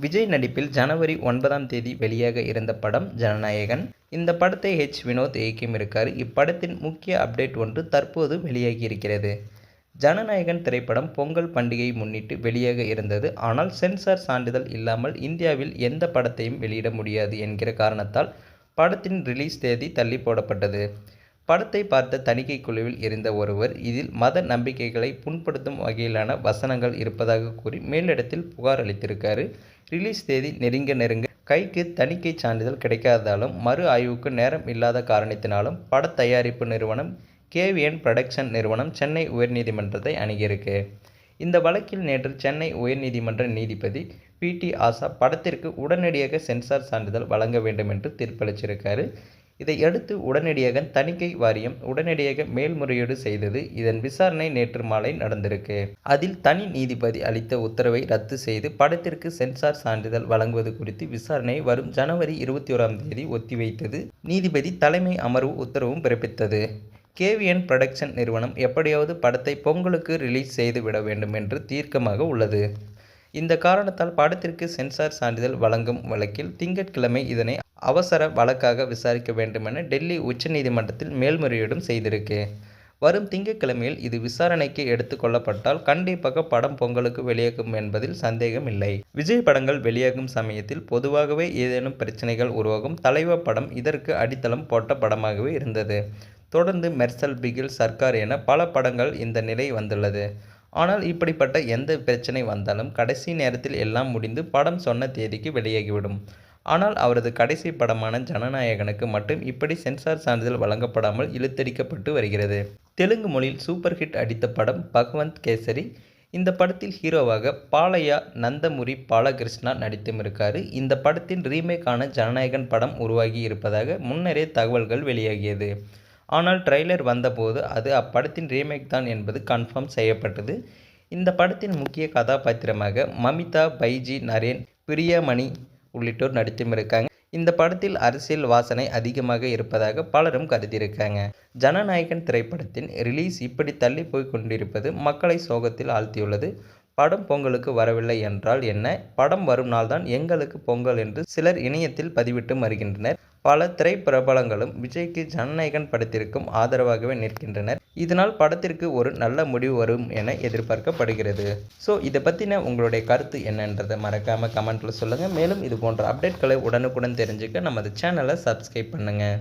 விஜய் நடிப்பில் ஜனவரி 9ஆம் தேதி வெளியாக இருந்த படம் ஜனநாயகன். இந்த படத்தை வினோத் இயக்கியிருக்காரு. இப்படத்தின் முக்கிய அப்டேட் ஒன்று தற்போது வெளியாகி இருக்கிறது. ஜனநாயகன் திரைப்படம் பொங்கல் பண்டிகையை முன்னிட்டு வெளியாக இருந்தது. ஆனால் சென்சார் சான்றிதழ் இல்லாமல் இந்தியாவில் எந்த படத்தையும் வெளியிட முடியாது என்கிற காரணத்தால் படத்தின் ரிலீஸ் தேதி தள்ளி போடப்பட்டது. படத்தை பார்த்த தணிக்கை குழுவில் இருந்த ஒருவர் இதில் மத நம்பிக்கைகளை புண்படுத்தும் வகையிலான வசனங்கள் இருப்பதாக கூறி மேலிடத்தில் புகார் அளித்திருக்காரு. ரிலீஸ் தேதி நெருங்க கைக்கு தணிக்கை சான்றிதழ் கிடைக்காததாலும் மறு ஆய்வுக்கு நேரம் இல்லாத காரணத்தினாலும் பட தயாரிப்பு நிறுவனம் கேவிஎன் புரொடக்ஷன் நிறுவனம் சென்னை உயர்நீதிமன்றத்தை அணுகியிருக்கு. இந்த வழக்கில் நேற்று சென்னை உயர்நீதிமன்ற நீதிபதி PT ஆசா படத்திற்கு உடனடியாக சென்சார் சான்றிதழ் வழங்க வேண்டும் என்று தீர்ப்பளிச்சிருக்காரு. இதையடுத்து உடனடியாக தணிக்கை வாரியம் உடனடியாக மேல்முறையீடு செய்தது. இதன் விசாரணை நேற்று மாலை நடந்திருக்கு. அதில் தனி நீதிபதி அளித்த உத்தரவை ரத்து செய்து படத்திற்கு சென்சார் சான்றிதழ் வழங்குவது குறித்து விசாரணை வரும் ஜனவரி 21ஆம் தேதி ஒத்திவைத்தது. நீதிபதி தலைமை அமர்வு உத்தரவும் பிறப்பித்தது. கேவிஎன் புரொடக்ஷன் நிறுவனம் எப்படியாவது படத்தை பொங்கலுக்கு ரிலீஸ் செய்து விட வேண்டும் என்று தீர்க்கமாக உள்ளது. இந்த காரணத்தால் படத்திற்கு சென்சார் சான்றிதழ் வழங்கும் வழக்கில் திங்கட்கிழமை இதனை அவசர வழக்காக விசாரிக்க வேண்டுமென டெல்லி உச்சநீதிமன்றத்தில் மேல்முறையீடும் செய்திருக்கு. வரும் திங்கட்கிழமையில் இது விசாரணைக்கு எடுத்துக் கொள்ளப்பட்டால் கண்டிப்பாக படம் பொங்கலுக்கு வெளியாகும் என்பதில் சந்தேகம் இல்லை. விஜய் படங்கள் வெளியாகும் சமயத்தில் பொதுவாகவே ஏதேனும் பிரச்சனைகள் உருவாகும். தலைவா படம் இதற்கு அடித்தளம் போட்ட படமாகவே இருந்தது. தொடர்ந்து மெர்சல், பிகில், சர்க்கார் என பல படங்கள் இந்த நிலை வந்துள்ளது. ஆனால் இப்படிப்பட்ட எந்த பிரச்சனை வந்தாலும் கடைசி நேரத்தில் எல்லாம் முடிந்து படம் சொன்ன தேதிக்கு வெளியாகிவிடும். ஆனால் அவரது கடைசி படமான ஜனநாயகனுக்கு மட்டும் இப்படி சென்சார் சான்றிதழ் வழங்கப்படாமல் இழுத்தடிக்கப்பட்டு வருகிறது. தெலுங்கு மொழியில் சூப்பர் ஹிட் அடித்த படம் பகவந்த் கேசரி. இந்த படத்தில் ஹீரோவாக பாலையா நந்தமுரி பாலகிருஷ்ணா நடித்துமிருக்காரு. இந்த படத்தின் ரீமேக்கான ஜனநாயகன் படம் உருவாகி இருப்பதாக முன்னரே தகவல்கள் வெளியாகியது. ஆனால் ட்ரெய்லர் வந்தபோது அது அப்படத்தின் ரீமேக் தான் என்பது கன்ஃபார்ம் செய்யப்பட்டது. இந்த படத்தின் முக்கிய கதாபாத்திரமாக மமிதா பைஜி, நரேன், பிரியாமணி உள்ளிட்டோர் நடித்துமிருக்காங்க. இந்த படத்தில் அரசியல் வாசனை அதிகமாக இருப்பதாக பலரும் கருதியிருக்காங்க. ஜனநாயகன் திரைப்படத்தின் ரிலீஸ் இப்படி தள்ளி போய் கொண்டிருப்பது மக்களை சோகத்தில் ஆழ்த்தியுள்ளது. படம் பொங்கலுக்கு வரவில்லை என்றால் என்ன, படம் வரும் நாள்தான் எங்களுக்கு பொங்கல் என்று சிலர் இணையத்தில் பதிவிட்டு வருகின்றனர். பல திரைப்பிரபலங்களும் விஜய்க்கு ஜனநாயகன் படத்திற்கும் ஆதரவாகவே நிற்கின்றனர். இதனால் படத்திற்கு ஒரு நல்ல முடிவு வரும் என எதிர்பார்க்கப்படுகிறது. ஸோ இதை பற்றின உங்களுடைய கருத்து என்னன்றதை மறக்காமல் கமெண்ட்டில் சொல்லுங்கள். மேலும் இது போன்ற அப்டேட்களை உடனுக்குடன் தெரிஞ்சுக்க நமது சேனலை சப்ஸ்கிரைப் பண்ணுங்கள்.